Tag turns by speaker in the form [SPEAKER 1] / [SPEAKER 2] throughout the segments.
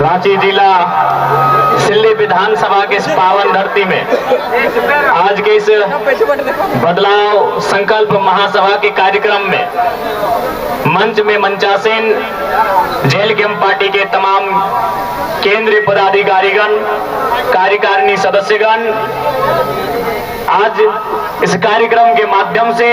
[SPEAKER 1] रांची जिला सिल्ली विधानसभा के इस पावन धरती में आज के इस बदलाव संकल्प महासभा के कार्यक्रम में मंच में मंचासीन जेल गेम पार्टी के तमाम केंद्रीय पदाधिकारीगण, कार्यकारिणी सदस्यगण आज इस कार्यक्रम के माध्यम से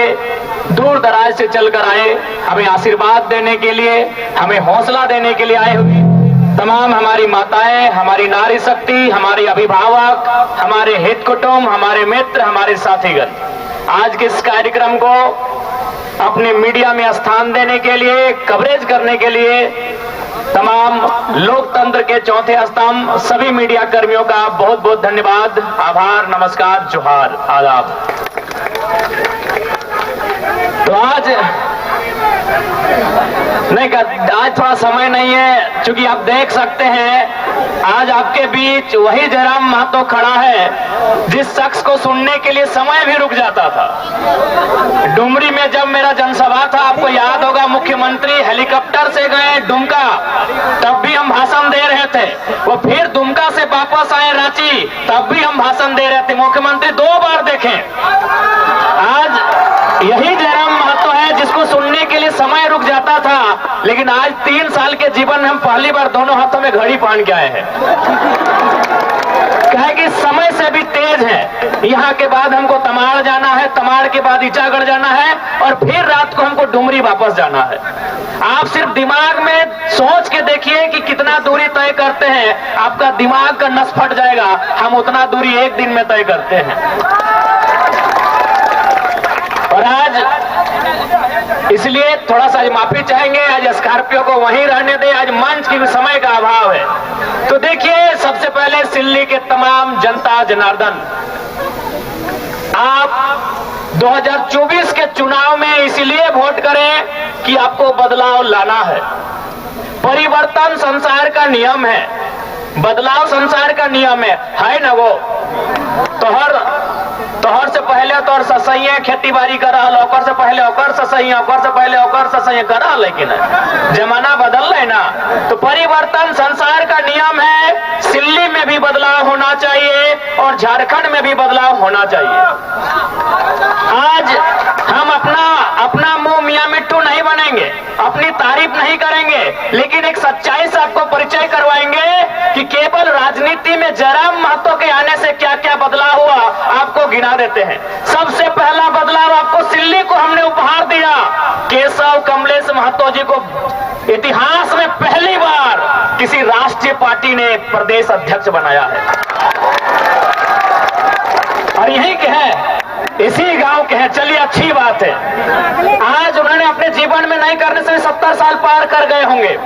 [SPEAKER 1] दूर दराज से चलकर आए, हमें आशीर्वाद देने के लिए, हमें हौसला देने के लिए आए हुए तमाम हमारी माताएं, हमारी नारी शक्ति, हमारे अभिभावक, हमारे हित कुटुंब, हमारे मित्र, हमारे साथीगण आज के इस कार्यक्रम को अपने मीडिया में स्थान देने के लिए, कवरेज करने के लिए तमाम लोकतंत्र के चौथे स्तंभ सभी मीडिया कर्मियों का बहुत बहुत धन्यवाद, आभार, नमस्कार, जोहार, आदाब। तो आज थोड़ा समय नहीं है, क्योंकि आप देख सकते हैं आज आपके बीच वही जयराम महतो खड़ा है जिस शख्स को सुनने के लिए समय भी रुक जाता था। डुमरी में जब मेरा जनसभा था, आपको याद होगा, मुख्यमंत्री हेलीकॉप्टर से गए दुमका, तब भी हम भाषण दे रहे थे। वो फिर दुमका से वापस आए रांची, तब भी हम भाषण दे रहे थे। मुख्यमंत्री 2 बार देखें। आज यही जयराम महतो है जिसको सुनने के लिए समय रुक जाता था, लेकिन आज 3 साल के जीवन में हम पहली बार दोनों हाथों में घड़ी पहन के आए हैं। कहे कि समय से भी तेज है। यहाँ के बाद हमको तमाड़ जाना है, तमाड़ के बाद ईचागढ़ जाना है और फिर रात को हमको डुमरी वापस जाना है। आप सिर्फ दिमाग में सोच के देखिए कि कितना दूरी तय करते हैं, आपका दिमाग का नस फट जाएगा। हम उतना दूरी 1 दिन में तय करते हैं। और आज इसलिए थोड़ा सा माफी चाहेंगे, आज स्कॉर्पियो को वहीं रहने दे, आज मंच की समय का अभाव है। तो देखिए, सबसे पहले सिल्ली के तमाम जनता जनार्दन, आप 2024 के चुनाव में इसलिए वोट करें कि आपको बदलाव लाना है। परिवर्तन संसार का नियम है, बदलाव संसार का नियम है ना। वो तोहर से पहले तोहर ससैया खेती बाड़ी कर रहा, ओकर से पहले ओकर ससैया, ओकर से पहले ओकर ससैया कर रहा, लेकिन जमाना बदल रहा है ना। तो परिवर्तन संसार का नियम है। सिल्ली में भी बदलाव होना चाहिए और झारखंड में भी बदलाव होना चाहिए। आज हम अपना मुंह मियां मिट्टू नहीं बनेंगे, अपनी तारीफ नहीं करेंगे, लेकिन एक सच्चाई से आपको परिचय करवाएंगे कि केवल राजनीति में जयराम महतो के आने से क्या क्या बदलाव हुआ, आपको गिना देते हैं। सबसे पहला बदलाव आपको सिल्ली को हमने उपहार दिया। केशव कमलेश महतो जी को इतिहास में पहली बार किसी राष्ट्रीय पार्टी ने प्रदेश अध्यक्ष बनाया है। और यही के है, इसी गांव के हैं। चलिए, अच्छी बात है। आज उन्होंने अपने जीवन में नहीं करने से 70 साल पार कर गए होंगे।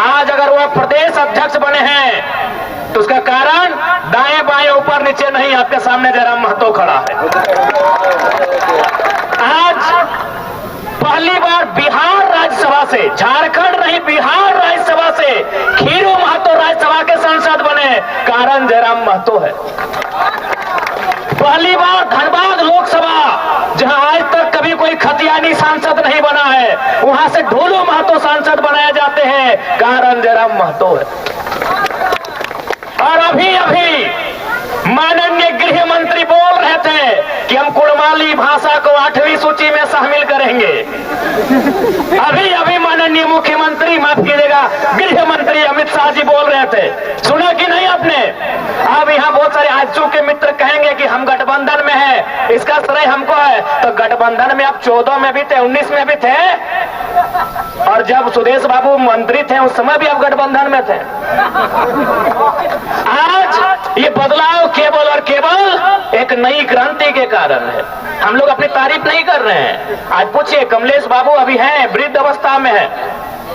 [SPEAKER 1] आज अगर वह प्रदेश अध्यक्ष बने हैं तो उसका कारण दाएं बाएं ऊपर नीचे नहीं, आपके सामने जयराम महतो खड़ा है। आज पहली बार बिहार राज्यसभा से, झारखंड नहीं बिहार राज्यसभा से खीरू महतो राज्यसभा के सांसद बने, कारण जयराम महतो है। पहली बार धनबाद लोकसभा, जहां आज तक कभी कोई खतियानी सांसद नहीं बना है, वहां से ढोलू महतो सांसद बनाए जाते हैं, कारण जयराम महतो है। और अभी माननीय गृह मंत्री बोल रहे थे कि हम कुड़माली भाषा को 8वीं सूची में शामिल करेंगे। अभी माननीय मुख्यमंत्री, माफ कीजिएगा, गृह मंत्री अमित शाह जी बोल रहे थे, सुना कि नहीं आपने? अब यहाँ बहुत सारे आजू के मित्र कहेंगे कि हम गठबंधन में हैं, इसका श्रेय हमको है। तो गठबंधन में आप 14 में भी थे, 19 में भी थे, और जब सुदेश बाबू मंत्री थे उस समय भी आप गठबंधन में थे। आज ये बदलाव केवल और केवल एक नई क्रांति के कारण है। हम लोग अपनी तारीफ नहीं कर रहे हैं। आज पूछिए, कमलेश बाबू अभी हैं, वृद्ध अवस्था में है,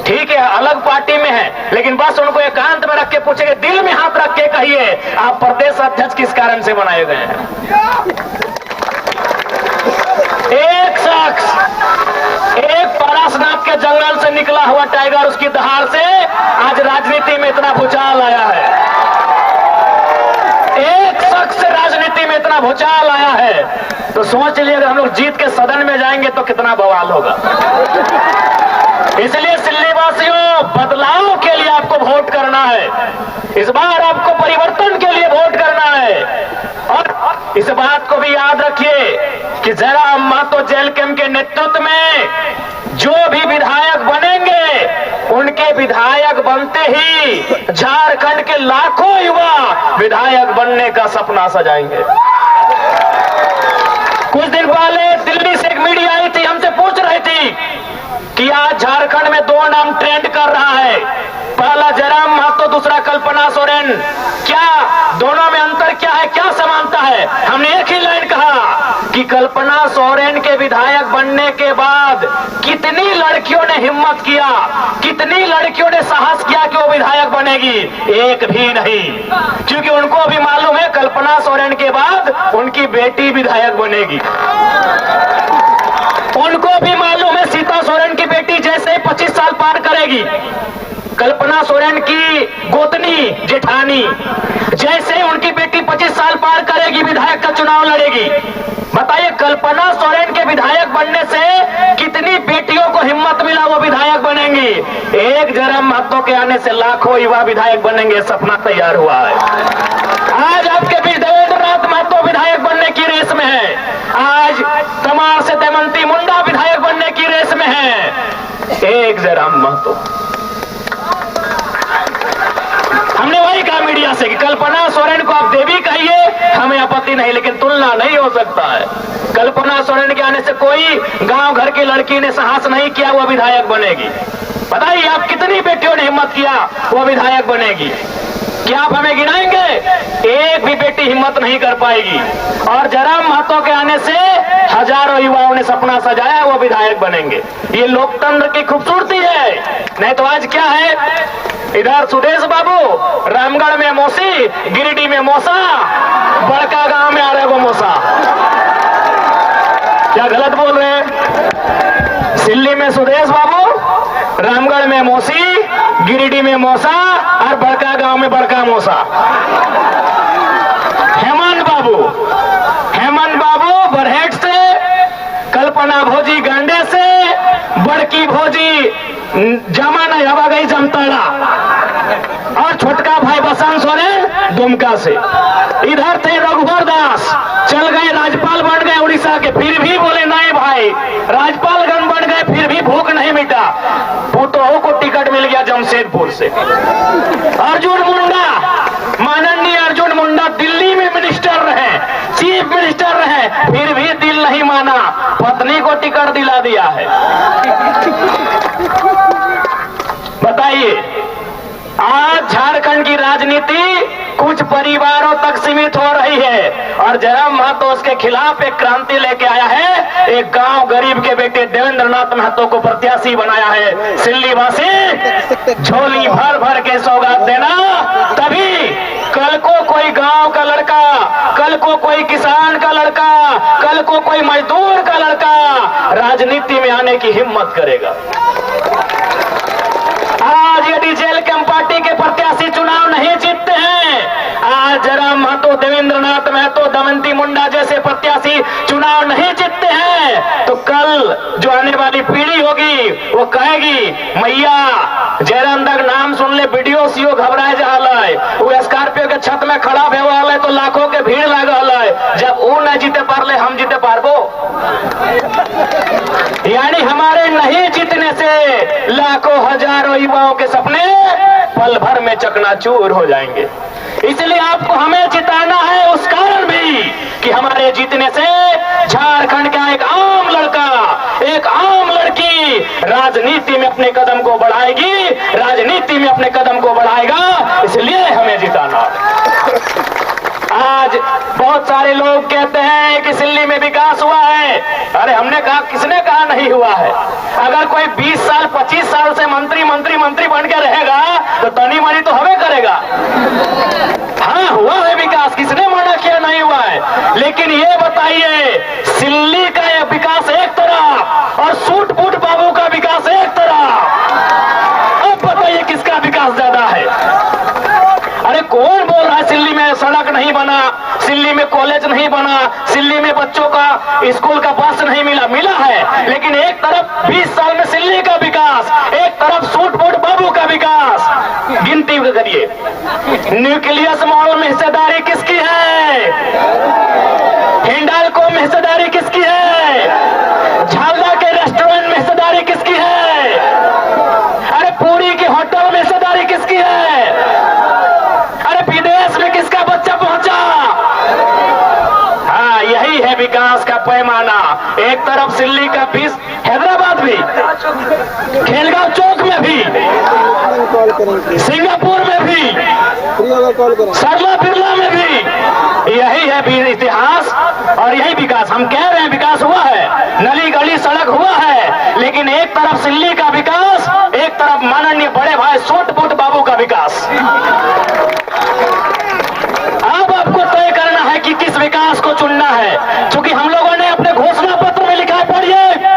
[SPEAKER 1] ठीक है, अलग पार्टी में है, लेकिन बस उनको एकांत में रख के पूछेंगे, दिल में हाथ रख के कहिए, आप प्रदेश अध्यक्ष किस कारण से बनाए गए हैं? एक शख्स, एक पारसनाथ के जंगल से निकला हुआ टाइगर, उसकी दहाड़ से आज राजनीति में इतना भूचाल आया है। एक शख्स राजनीति में इतना भूचाल आया है, तो सोच लीजिए अगर हम लोग जीत के सदन में जाएंगे तो कितना बवाल होगा। इसलिए सिल्ली वासियों, बदलाव के लिए आपको वोट करना है। इस बार आपको परिवर्तन के लिए वोट करना है। और इस बात को भी याद रखिए कि जयराम महतो जेल कैंप के नेतृत्व में जो भी विधायक बनेंगे, उनके विधायक बनते ही झारखंड के लाखों युवा विधायक बनने का सपना सजाएंगे। कुछ दिन पहले दिल्ली से एक मीडिया आई थी, हमसे पूछ रही थी कि आज झारखंड में दो नाम ट्रेंड कर रहा है, पहला जयराम महतो, दूसरा कल्पना सोरेन। क्या दोनों में अंतर क्या है, क्या समानता है? हमने एक ही लाइन कहा कि कल्पना सोरेन के विधायक बनने के बाद कितनी लड़कियों ने हिम्मत किया, कितनी लड़कियों ने साहस किया कि वो विधायक बनेगी? एक भी नहीं, क्योंकि उनको भी मालूम है कल्पना सोरेन के बाद उनकी बेटी विधायक बनेगी। उनको भी मालूम है सीता सोरेन की बेटी जैसे 25 साल पार करेगी, कल्पना सोरेन की गोतनी जेठानी जैसे उनकी बेटी 25 साल पार करेगी, विधायक का चुनाव लड़ेगी। बताइए, कल्पना सोरेन के विधायक बनने से कितनी बेटियों को हिम्मत मिला, वो विधायक बनेंगी। एक जयराम महतो के आने से लाखों युवा विधायक बनेंगे, सपना तैयार हुआ है। आज आपके बीच देवेंद्र नाथ महतो विधायक बनने की रेस में है, आज तमार से दमयंती मुंडा विधायक बनने की रेस में है। एक जयराम महतो। हमने वही कहा मीडिया से कि कल्पना सोरेन को आप देवी कहिए, हमें आपत्ति नहीं, लेकिन तुलना नहीं हो सकता है। कल्पना सोरेन के आने से कोई गांव घर की लड़की ने साहस नहीं किया वो विधायक बनेगी। बताइए, आप कितनी बेटियों ने हिम्मत किया वो विधायक बनेगी? क्या आप हमें गिनाएंगे? एक भी बेटी हिम्मत नहीं कर पाएगी। और जयराम महतो के आने से हजारों युवाओं ने सपना सजाया, वो विधायक बनेंगे। ये लोकतंत्र की खूबसूरती है। नहीं तो आज क्या है, इधर सुदेश बाबू रामगढ़ में मौसी, गिरिडीह में मौसा, बड़का गांव में आ रहे वो मौसा। क्या गलत बोल रहे हैं? सिल्ली में सुदेश बाबू, रामगढ़ में मौसी, गिरिडीह में मौसा और बड़का गांव में बड़का मौसा। हेमंत बाबू बरहेट से, कल्पना भोजी गांडे से, बड़की भोजी जमा नहीं हवा गई जमताड़ा, और छोटका भाई बसंत सोरेन दुमका से। इधर थे रघुवर दास, चल गए राज्यपाल बन गए उड़ीसा के, फिर भी बोले नहीं भाई, राज्यपालगंज बन गए फिर भी भूख नहीं मिटा। पुतोहू को टिकट मिल गया जमशेदपुर से। अर्जुन मुंडा, माननीय अर्जुन मुंडा दिल्ली में मिनिस्टर रहे, चीफ मिनिस्टर रहे, फिर भी दिल नहीं माना, पत्नी को टिकट दिला दिया है। बताइए, आज झारखंड की राजनीति कुछ परिवारों तक सीमित हो रही है, और जयराम महतो उसके खिलाफ एक क्रांति लेके आया है। एक गांव गरीब के बेटे देवेंद्र नाथ महतो को प्रत्याशी बनाया है। सिल्ली वासी, झोली भर भर के सौगात देना, तभी कल को कोई गांव का लड़का, कल को कोई किसान का लड़का, कल को कोई मजदूर का लड़का राजनीति में आने की हिम्मत करेगा। आज यदि जेल कैंप पार्टी के प्रत्याशी चुनाव नहीं जीतते हैं, आज जयराम महतो, देवेंद्र नाथ महतो, दमयंती मुंडा जैसे प्रत्याशी चुनाव नहीं जीतते हैं, तो कल जो आने वाली पीढ़ी होगी वो कहेगी, मैया जयराम तक नाम सुन ले वीडियो सीओ घबराए जा रहा है, वो स्कॉर्पियो के छत में खड़ा हुआ है तो लाखों के भीड़ लागल है, जब वो नहीं जीते पारले हम जीते पारबो। यानी हमारे नहीं जीतने से लाखों हजारों युवाओं के सपने पल भर में चकनाचूर हो जाएंगे। इसलिए आपको हमें जिताना है, उस कारण भी कि हमारे जीतने से झारखंड का एक आम लड़का, एक आम लड़की राजनीति में अपने कदम को बढ़ाएगी, राजनीति में अपने कदम को बढ़ाएगा, इसलिए हमें जिताना। आज बहुत सारे लोग कहते हैं कि सिल्ली में विकास हुआ है। अरे हमने कहा, किसने कहा नहीं हुआ है? अगर कोई 20 साल 25 साल से मंत्री बन के रहेगा तो तनी मनी तो हमें करेगा। हाँ, हुआ है विकास, किसने माना किया नहीं हुआ है। लेकिन ये बताइए, सिल्ली का यह विकास एक तरफ और सूट-बूट बाबू का विकास एक तरफ। अब बताइए किसका विकास ज्यादा है? अरे कौन बोल रहा है सिल्ली में सड़क नहीं बना, सिल्ली में कॉलेज नहीं बना, सिल्ली में बच्चों का स्कूल का बस नहीं मिला है, लेकिन एक तरफ 20 साल में सिल्ली का विकास, एक तरफ सूट बूट बाबू का विकास। गिनती करिए, न्यूक्लियस मॉल में हिस्सेदारी किसकी है? हिंडाल्को में हिस्सेदारी किसकी है? झालदा के रेस्टोरेंट में हिस्सेदारी किसकी है? अरे पूरी के होटल में हिस्सेदारी किसकी है? अरे विदेश में किसका बच्चा पहुंचा? हाँ, यही है विकास का पैमाना। एक तरफ सिल्ली का 20, हैदराबाद भी, खेलगांव चौक में भी, सिंगापुर में भी, सरला बिरला में भी, यही है इतिहास और यही विकास। हम कह रहे हैं विकास हुआ है, नली गली सड़क हुआ है, लेकिन एक तरफ सिल्ली का विकास, एक तरफ माननीय बड़े भाई सूट बूट बाबू का विकास। अब आपको तय करना है कि किस विकास को चुनना है, क्योंकि हम लोगों ने अपने घोषणा पत्र में लिखा है, पढ़िए,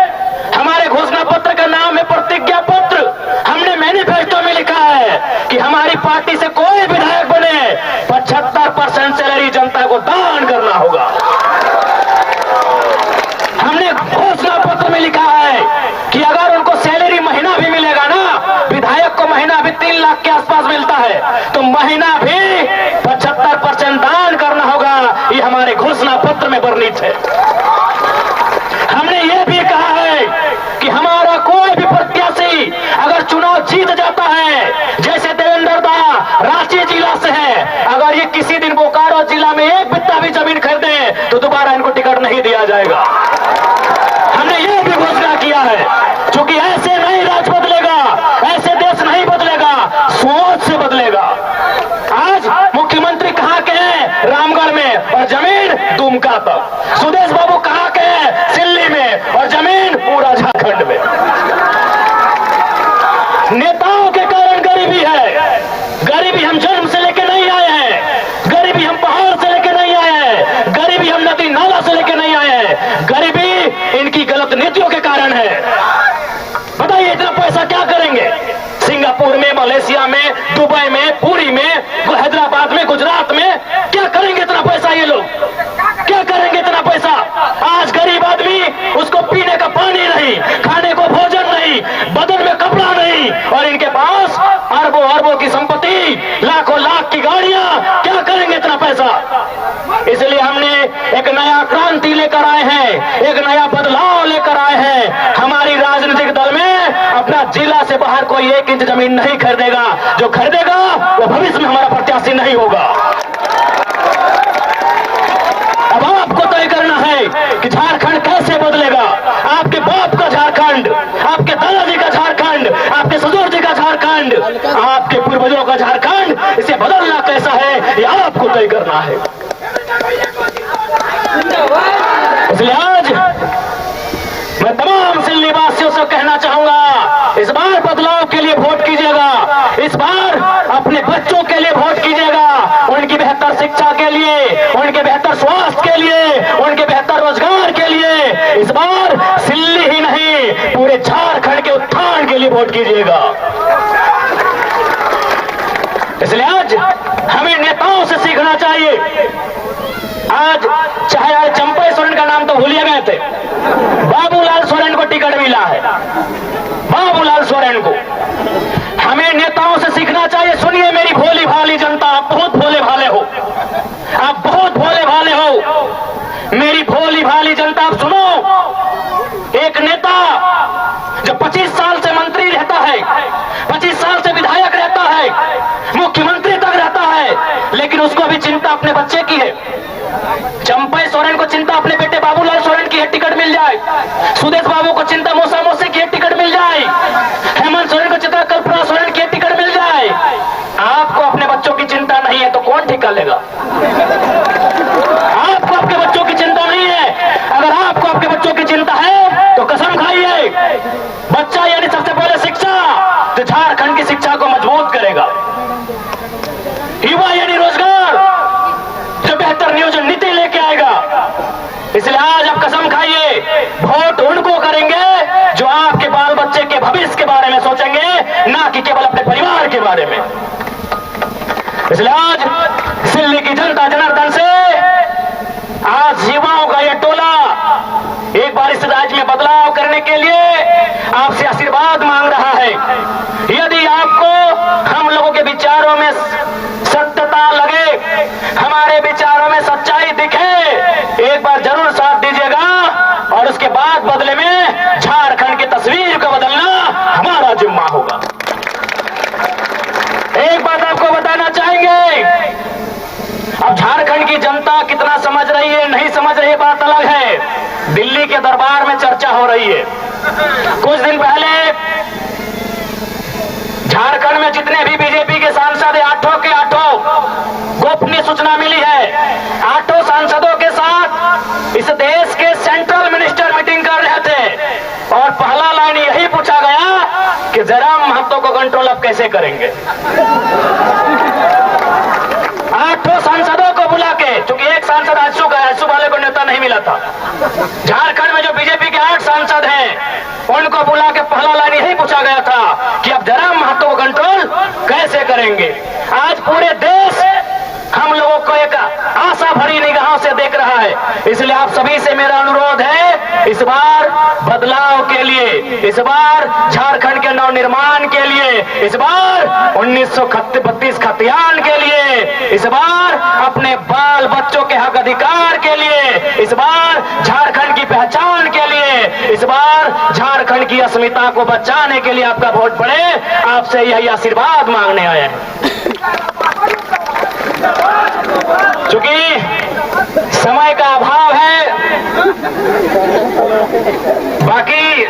[SPEAKER 1] हमारे घोषणा पत्र का नाम है प्रतिज्ञा पत्र। हमने मैनिफेस्टो में लिखा है कि हमारी पार्टी से कोई विधायक बने 75% सैलरी जनता को दान करना होगा। हमने घोषणा पत्र में लिखा है कि अगर उनको सैलरी महीना भी मिलेगा ना, विधायक को महीना भी 3 लाख के आसपास मिलता है, तो महीना भी 75% दान करना होगा। ये हमारे घोषणा पत्र में वर्णित है। हमने ये भी कहा है कि हमारा कोई भी प्रत्याशी अगर चुनाव जीत जाता है, जैसे देवेंद्र दा रांची जिला से है, अगर ये किसी दिन बोकारो जिला में 1 बित्ता भी जमीन खरीदे तो दोबारा इनको टिकट नहीं दिया जाएगा। हमने ये भी घोषणा किया है, क्योंकि ऐसे नहीं राज बदलेगा, ऐसे देश नहीं बदलेगा, सोच से बदलेगा। आज मुख्यमंत्री कहाँ के हैं? रामगढ़ में, और जमीन दुमका तक। सुदेश बाबू कहाँ के हैं? सिल्ली में, और जमीन पूरा झारखंड में। नेताओं के कारण गरीबी है। गरीबी हम जन्म से लेके नहीं आए हैं, गरीबी हम पहाड़ से लेके नहीं आए हैं, गरीबी हम नदी नाला से लेके नहीं आए हैं, गरीबी इनकी गलत नीतियों के कारण है। बताइए इतना पैसा क्या करेंगे? सिंगापुर में, मलेशिया में, दुबई में, पुरी में, हैदराबाद में, गुजरात में, क्या करेंगे इतना पैसा? ये लोग क्या करेंगे इतना पैसा? आज गरीब आदमी, उसको पीने का पानी नहीं, खाने को भोजन नहीं, बदन में कपड़ा नहीं, और इनके पास अरबों अरबों की संपत्ति, लाखों लाख की गाड़ियां, क्या करेंगे इतना पैसा? इसलिए हमने एक नया क्रांति लेकर आए हैं, एक नया बदलाव लेकर आए हैं। हमारी राजनीतिक दल में अपना जिला से बाहर कोई 1 इंच जमीन नहीं खरीदेगा। जो खरीदेगा वो भविष्य में हमारा प्रत्याशी नहीं होगा। अब आपको तय करना है कि झारखंड कैसे बदलेगा। आपके बाप का झारखंड, आपके दादाजी का झारखंड, आपके ससुर जी का झारखंड, आपके पूर्वजों का झारखंड, इसे बदलना कैसा है, ये आपको तय करना है। इसलिए आज मैं तमाम सिल्ली वासियों से कहना चाहूंगा, इस बार बदलाव के लिए वोट कीजिएगा, इस बार अपने बच्चों के लिए वोट कीजिएगा, उनकी बेहतर शिक्षा के लिए, उनके बेहतर स्वास्थ्य के लिए, उनके बेहतर रोजगार के लिए। इस बार सिल्ली ही नहीं, पूरे झारखंड के उत्थान के लिए वोट कीजिएगा। इसलिए आज हमें नेताओं से सीखना चाहिए। आज चाहे चंपा सोरेन का नाम तो भूलिए गए थे, बाबूलाल सोरेन को टिकट मिला है, बाबूलाल सोरेन को। हमें नेताओं से सीखना चाहिए। सुनिए मेरी भोली भाली जनता, आप बहुत भोले भाले हो, आप बहुत भोले भाले हो। मेरी भोली भाली जनता, आप सुनो। एक नेता जो 25 साल से मंत्री रहता है, 25 साल से विधायक रहता है, मुख्यमंत्री तक रहता है, लेकिन उसको अभी चिंता अपने बच्चे की है। चंपा सोरेन को चिंता अपने बेटे बाबूलाल सोरेन की है, टिकट मिल जाए। सुदेश बाबू को चिंता मौसा मौसी की है, टिकट मिल जाए। हेमंत सोरेन को चिंता कल्पना सोरेन की है, टिकट मिल जाए। आपको अपने बच्चों की चिंता नहीं है तो कौन ठीक कर लेगा? आपको आपके बच्चों की चिंता नहीं है। अगर आपको आपके बच्चों की चिंता है तो कसम खाइए, बच्चा यानी सबसे पहले शिक्षा, जो झारखंड की शिक्षा को मजबूत करेगा। युवा यानी रोजगार, जो बेहतर नियोजन नीति लेके आएगा। इसलिए आज आप कसम खाइए, वोट उनको करेंगे जो आपके बाल बच्चे के भविष्य के बारे में सोचेंगे, ना कि केवल अपने परिवार के बारे में। इसलिए आज सिल्ली की जनता जनार्दन से के लिए आपसे आशीर्वाद मांग रहा है। यदि आपको हम लोगों के विचारों में सत्यता लगे, हमारे विचारों में सच्चाई दिखे, एक बार जरूर साथ दीजिएगा और उसके बाद बदले में झारखंड की तस्वीर को बदलना हमारा जिम्मा होगा। एक बात आपको बताना चाहेंगे, अब झारखंड की जनता कितना समझ रही है नहीं समझ रही है बात अलग है। दिल्ली के दरबार में चर्चा हो रही है। कुछ दिन पहले झारखंड में जितने भी बीजेपी के सांसद हैं, आठों के आठों गोपनीय सूचना मिली है, आठों सांसदों के साथ इस देश के सेंट्रल मिनिस्टर मीटिंग कर रहे थे और पहला लाइन यही पूछा गया कि जयराम महतो को कंट्रोल अब कैसे करेंगे। आठों सांसदों को बुला के, क्योंकि एक सांसद आजसू का, आजसू वाले को नेता नहीं मिला था, झारखंड में जो बीजेपी के 8 सांसद हैं उनको बुला के पहला लाइन यही पूछा गया था कि अब जयराम महतो को कंट्रोल कैसे करेंगे। आज पूरे देश हम लोगों को एक आशा भरी निगाहों से देख रहा है। इसलिए आप सभी से मेरा अनुरोध है, इस बार बदलाव के लिए, इस बार झारखंड के नवनिर्माण के लिए, इस बार 1932 खतियान के लिए, इस बार अपने बाल बच्चों के हक अधिकार के लिए, इस बार झारखंड की पहचान के लिए, इस बार झारखंड की अस्मिता को बचाने के लिए आपका वोट पड़े। आपसे यही आशीर्वाद मांगने आए हैं। चूंकि समय का अभाव है, बाकी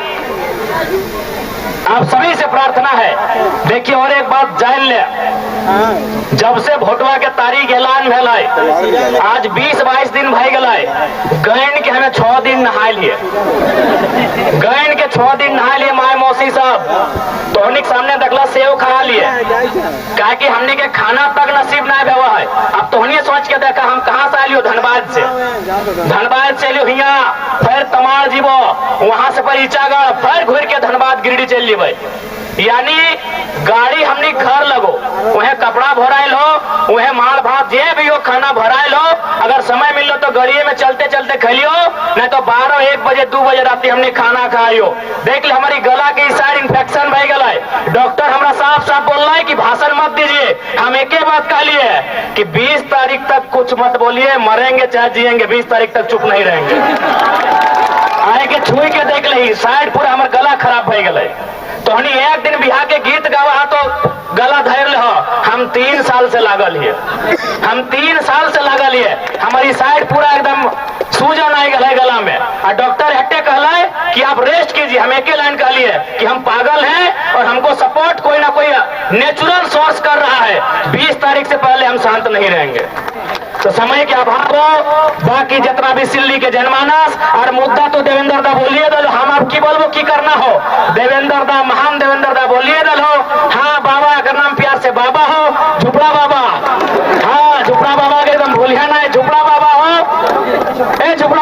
[SPEAKER 1] आप सभी से प्रार्थना है, देखिए और एक बात जान ले, जब से भोटवा के तारीख ऐलान भेलाय, आज 20-22 दिन भाई गलाय, गैन के हमें 6 दिन नहाय लिए, गैन के 6 दिन नहाय लिए। माय मौसी साहब तोहनी के सामने देखला सेव खा लिए, कहा कि हमने के खाना तक नसीब ना हुआ है। अब तोहनी सोच के देखा हम कहाँ से आलियो, धनबाद से, धनबाद से लियो हिया, फिर तमाड़ जीवो, वहां से पर ईचागढ़, फिर घूर के धनबाद गिरिडीह चल ली। यानी गाड़ी हमने घर लगो, वह कपड़ा भराइल हो, वह माल भात जे भी हो खाना भराइल हो, अगर समय मिल लो तो गाड़िए में चलते चलते खलियो, नहीं तो 12-1 बजे 2 बजे रात हमने खाना खाइयो। देख ले हमारी गला के साइड इन्फेक्शन भय गला है। डॉक्टर हमारा साफ साफ बोल रहा है कि भाषण मत दीजिए। हम एक ही बात कह लिए कि 20 तारीख तक कुछ मत बोलिए, मरेंगे चाहे जिएंगे, 20 तारीख तक चुप नहीं रहेंगे। आए के छुई के देख ली साइड पूरा हमारा गला खराब हो गए। तो हमने एक दिन बिहार के गीत गावा तो गला धैर ले, हम 3 साल से लागल है, हम 3 साल से लागल है, हमारी साइड पूरा एकदम सूजन आई गला गला में। और डॉक्टर हट्टे कहला है कि आप रेस्ट कीजिए। हम एक ही लाइन कह लिए कि हम पागल हैं और हमको सपोर्ट कोई ना कोई नेचुरल सोर्स कर रहा है, 20 तारीख से पहले हम शांत नहीं रहेंगे। तो समय के अभाव हो, बाकी जितना भी सिल्ली के जनमानस और मुद्दा तो देवेंद्र दा बोलिए दल, हम आप की बोलबो की करना हो, देवेंद्र दा, महान देवेंद्र दा बोलिए दल हो। हाँ बाबा का नाम प्यार से बाबा हो, झुपड़ा बाबा, हाँ झुपड़ा बाबा के एकदम भूलिया ना है, झुपड़ा बाबा हो, ए झुपड़ा